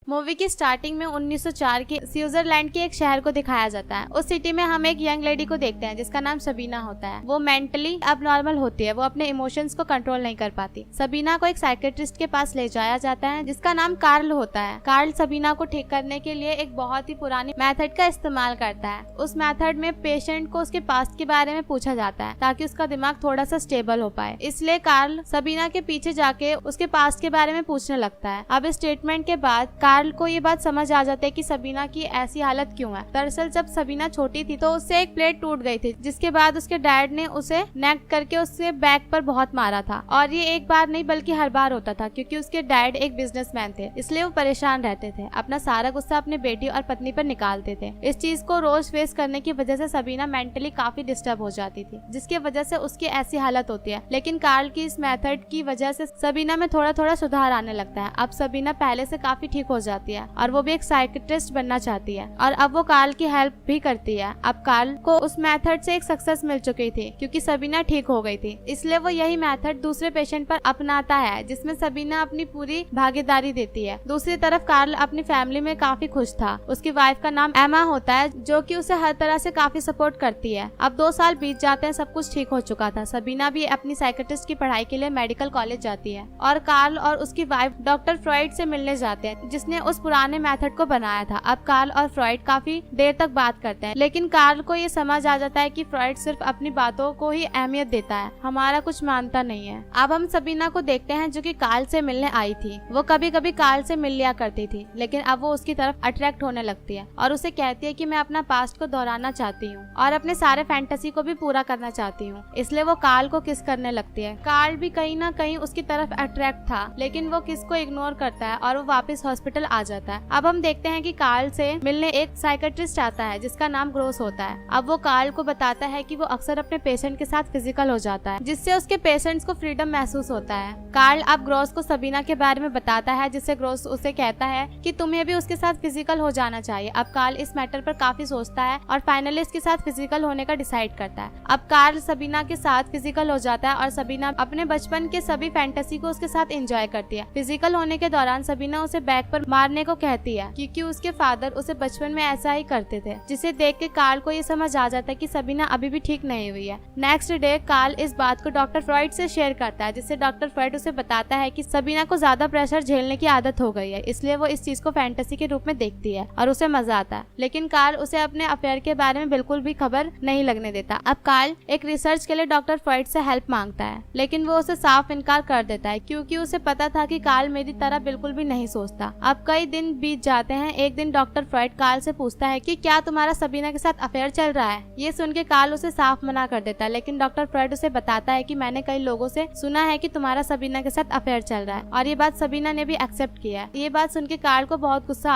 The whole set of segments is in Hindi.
मूवी की स्टार्टिंग में 1904 के स्विट्जरलैंड के एक शहर को दिखाया जाता है। उस सिटी में हम एक यंग लेडी को देखते हैं जिसका नाम सबीना होता है। वो मेंटली अबनॉर्मल होती है, वो अपने इमोशंस को कंट्रोल नहीं कर पाती। सबीना को एक साइकेट्रिस्ट के पास ले जाया जाता है जिसका नाम कार्ल होता है। कार्ल सबीना को ठीक करने के लिए एक बहुत ही पुरानी मेथड का इस्तेमाल करता है। उस मेथड में पेशेंट को उसके पास्ट के बारे में पूछा जाता है ताकि उसका दिमाग थोड़ा सा स्टेबल हो पाए। इसलिए कार्ल सबीना के पीछे जाके उसके पास्ट के बारे में पूछने लगता है। अब इस स्टेटमेंट के बाद कार्ल को ये बात समझ आ जाती है कि सबीना की ऐसी हालत क्यों है। दरअसल जब सबीना छोटी थी तो उससे एक प्लेट टूट गई थी, जिसके बाद उसके डैड ने उसे नेक करके उसके बैक पर बहुत मारा था। और ये एक बार नहीं बल्कि हर बार होता था, क्योंकि उसके डैड एक बिजनेसमैन थे, इसलिए वो परेशान रहते थे। अपना सारा गुस्सा अपने बेटी और पत्नी पर निकालते थे। इस चीज को रोज फेस करने की वजह से सबीना मेंटली काफी डिस्टर्ब हो जाती थी, जिसकी वजह से उसकी ऐसी हालत होती है। लेकिन कार्ल की इस मेथड की वजह से सबीना में थोड़ा थोड़ा सुधार आने लगता है। अब सबीना पहले से काफी ठीक हो जाती है और वो भी एक साइकियाट्रिस्ट बनना चाहती है और अब वो कार्ल की हेल्प भी करती है। अब कार्ल को उस मेथड से एक सक्सेस मिल चुकी थी क्योंकि सबीना ठीक हो गई थी, इसलिए वो यही मेथड दूसरे पेशेंट पर अपनाता है जिसमें सबीना अपनी पूरी भागीदारी देती है। दूसरी तरफ कार्ल अपनी फैमिली में काफी खुश था। उसकी वाइफ का नाम एमा होता है जो कि उसे हर तरह से काफी सपोर्ट करती है। अब 2 साल बीत जाते हैं, सब कुछ ठीक हो चुका था। सबीना भी अपनी साइकियाट्रिस्ट की पढ़ाई के लिए मेडिकल कॉलेज जाती है और कार्ल और उसकी वाइफ डॉक्टर फ्रॉइड से मिलने जाते हैं जिसने उस पुराने मेथड को बनाया था। अब कार्ल और फ्रॉइड काफी देर तक बात करते हैं, लेकिन कार्ल को ये समझ आ जाता है कि फ्रॉइड सिर्फ अपनी बातों को ही अहमियत देता है, हमारा कुछ मानता नहीं है। अब हम सबीना को देखते हैं जो कि कार्ल से मिलने आई थी। वो कभी कभी कार्ल से मिल लिया करती थी, लेकिन अब वो उसकी तरफ अट्रैक्ट होने लगती है और उसे कहती है कि मैं अपना पास्ट को दोहराना चाहती हूँ और अपने सारे फैंटेसी को भी पूरा करना चाहती हूँ। इसलिए वो कार्ल को किस करने लगती है। कार्ल भी कहीं ना कहीं उसकी तरफ अट्रैक्ट था, लेकिन वो किस को इग्नोर करता है और वो वापस हॉस्पिटल आ जाता है। अब हम देखते हैं कि कार्ल से मिलने एक साइकियाट्रिस्ट आता है जिसका नाम ग्रोस होता है। अब वो कार्ल को बताता है कि वो अक्सर अपने पेशेंट के साथ फिजिकल हो जाता है, जिससे उसके पेशेंट्स को फ्रीडम महसूस होता है। कार्ल अब ग्रोस को सबीना के बारे में बताता है, जिससे ग्रोस उसे कहता है कि तुम्हें भी उसके साथ फिजिकल हो जाना चाहिए। अब कार्ल इस मैटर पर काफी सोचता है और फाइनली उसके साथ फिजिकल होने का डिसाइड करता है। अब कार्ल सबीना के साथ फिजिकल हो जाता है और सबीना अपने बचपन के सभी फैंटेसी को उसके साथ एंजॉय करती है। फिजिकल होने के दौरान सबीना उसे बैक पर मारने को कहती है क्योंकि उसके फादर उसे बचपन में ऐसा ही करते थे, जिसे देख के कार्ल को ये समझ आ जाता है कि सबीना अभी भी ठीक नहीं हुई है। नेक्स्ट डे कार्ल इस बात को डॉक्टर फ्रॉइड से शेयर करता है, जिससे डॉक्टर फ्रॉइड उसे बताता है कि सबीना को ज्यादा प्रेशर झेलने की आदत हो गई है, इसलिए वो इस चीज को फैंटेसी के रूप में देखती है और उसे मजा आता है। लेकिन कार्ल उसे अपने अफेयर के बारे में बिल्कुल भी खबर नहीं लगने देता। अब कार्ल एक रिसर्च के लिए डॉक्टर फ्रॉइड से हेल्प मांगता है, लेकिन वो उसे साफ इनकार कर देता है क्योंकि उसे पता था कि कार्ल मेरी तरह बिल्कुल भी नहीं सोचता। अब कई दिन बीत जाते हैं। एक दिन डॉक्टर फ्रॉइड कार्ल से पूछता है कि क्या तुम्हारा सबीना के साथ अफेयर चल रहा है। ये सुन के कार्ल उसे साफ मना कर देता है, लेकिन डॉक्टर फ्रॉइड उसे बताता है कि मैंने कई लोगों से सुना है कि तुम्हारा सबीना के साथ अफेयर चल रहा है, और ये बात सबीना ने भी एक्सेप्ट किया है। ये बात सुन के कार्ल को बहुत गुस्सा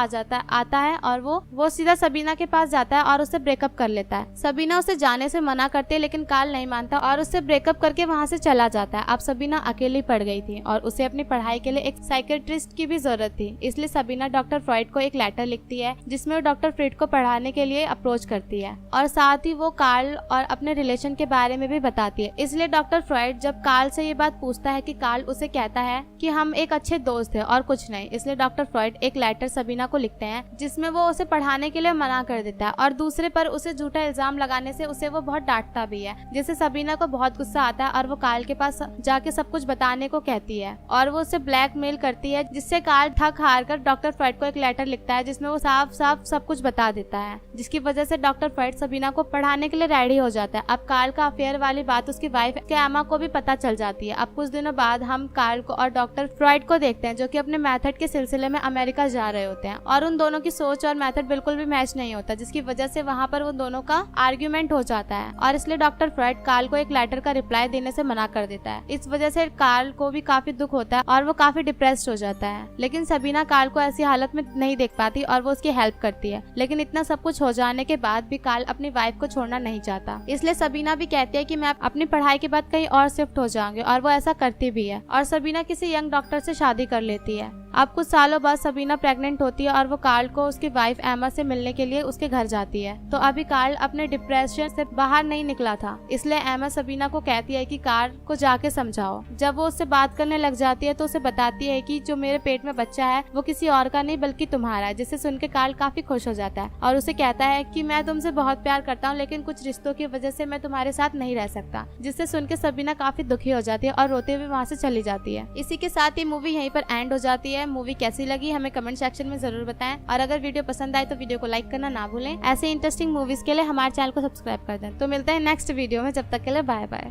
आता है और वो सीधा सबीना के पास जाता है और उससे ब्रेकअप कर लेता है। सबीना उसे जाने से मना करती है, लेकिन कार्ल नहीं मानता और उससे ब्रेकअप करके वहाँ से चला जाता है। अब सबीना अकेली पड़ गई थी और उसे अपनी पढ़ाई के लिए एक साइकियाट्रिस्ट की भी जरूरत थी, इसलिए सबीना डॉक्टर फ्रॉइड को एक लेटर लिखती है जिसमें वो डॉक्टर फ्रॉइड को पढ़ाने के लिए अप्रोच करती है और साथ ही वो कार्ल और अपने रिलेशन के बारे में भी बताती है। इसलिए डॉक्टर फ्रॉइड जब कार्ल से ये बात पूछता है कि कार्ल उसे कहता है कि हम एक अच्छे दोस्त हैं और कुछ नहीं, इसलिए डॉक्टर फ्रॉइड एक लेटर सबीना को लिखते हैं जिसमें वो उसे पढ़ाने के लिए मना कर देता है और दूसरे पर उसे झूठा इल्जाम लगाने से उसे वो बहुत डांटता भी है, जिससे सबीना को बहुत गुस्सा आता है और वो कार्ल के पास जाके सब कुछ बताने को कहती है और वो उसे ब्लैकमेल करती है, जिससे कार्ल थक हार कर डॉक्टर फ्रॉइड को एक लेटर लिखता है जिसमें वो साफ साफ सब कुछ बता देता है, जिसकी वजह से डॉक्टर फ्रॉइड सबीना को पढ़ाने के लिए रेडी हो जाता है। अब कार्ल का अफेयर वाली बात उसकी वाइफ एमा को भी पता चल जाती है। अब कुछ दिनों बाद हम कार्ल को और डॉक्टर फ्रॉइड को देखते हैं जो कि अपने मेथड के सिलसिले में अमेरिका जा रहे होते हैं और उन दोनों की सोच और मेथड बिल्कुल भी मैच नहीं होता, जिसकी वजह से वहाँ पर उन दोनों का आर्ग्यूमेंट हो जाता है और इसलिए डॉक्टर फ्रॉइड कार्ल को एक लेटर का रिप्लाई देने से मना कर देता है। इस वजह से कार्ल को भी काफी दुख होता है और वो काफी डिप्रेस्ड हो जाता है, लेकिन सबीना कार्ल को ऐसी हालत में नहीं देख पाती और वो उसकी हेल्प करती है। लेकिन इतना सब कुछ हो जाने के बाद भी कार्ल अपनी वाइफ को छोड़ना नहीं चाहता, इसलिए सबीना भी कहती है कि मैं अपनी पढ़ाई के बाद कहीं और शिफ्ट हो जाऊंगी और वो ऐसा करती भी है और सबीना किसी यंग डॉक्टर से शादी कर लेती है। अब कुछ सालों बाद सबीना प्रेग्नेंट होती है और वो कार्ल को उसकी वाइफ एमा से मिलने के लिए उसके घर जाती है। तो अभी कार्ल अपने डिप्रेशन से बाहर नहीं निकला था, इसलिए एमा सबीना को कहती है कि कार्ल को जाके समझाओ। जब वो उससे बात करने लग जाती है तो उसे बताती है कि जो मेरे पेट में बच्चा है वो किसी और का नहीं बल्कि तुम्हारा है, जिसे सुन के कार्ल काफी खुश हो जाता है और उसे कहता है कि मैं तुमसे बहुत प्यार करता हूँ, लेकिन कुछ रिश्तों की वजह से मैं तुम्हारे साथ नहीं रह सकता। जिससे सुन के सबीना काफी दुखी हो जाती है और रोते हुए वहाँ से चली जाती है। इसी के साथ ही मूवी यहीं पर एंड हो जाती है। मूवी कैसी लगी हमें कमेंट सेक्शन में जरूर बताएं, और अगर वीडियो पसंद आए तो वीडियो को लाइक करना ना भूलें। ऐसे इंटरेस्टिंग मूवीज के लिए हमारे चैनल को सब्सक्राइब कर दें। तो मिलते हैं नेक्स्ट वीडियो में, जब तक के लिए बाय बाय।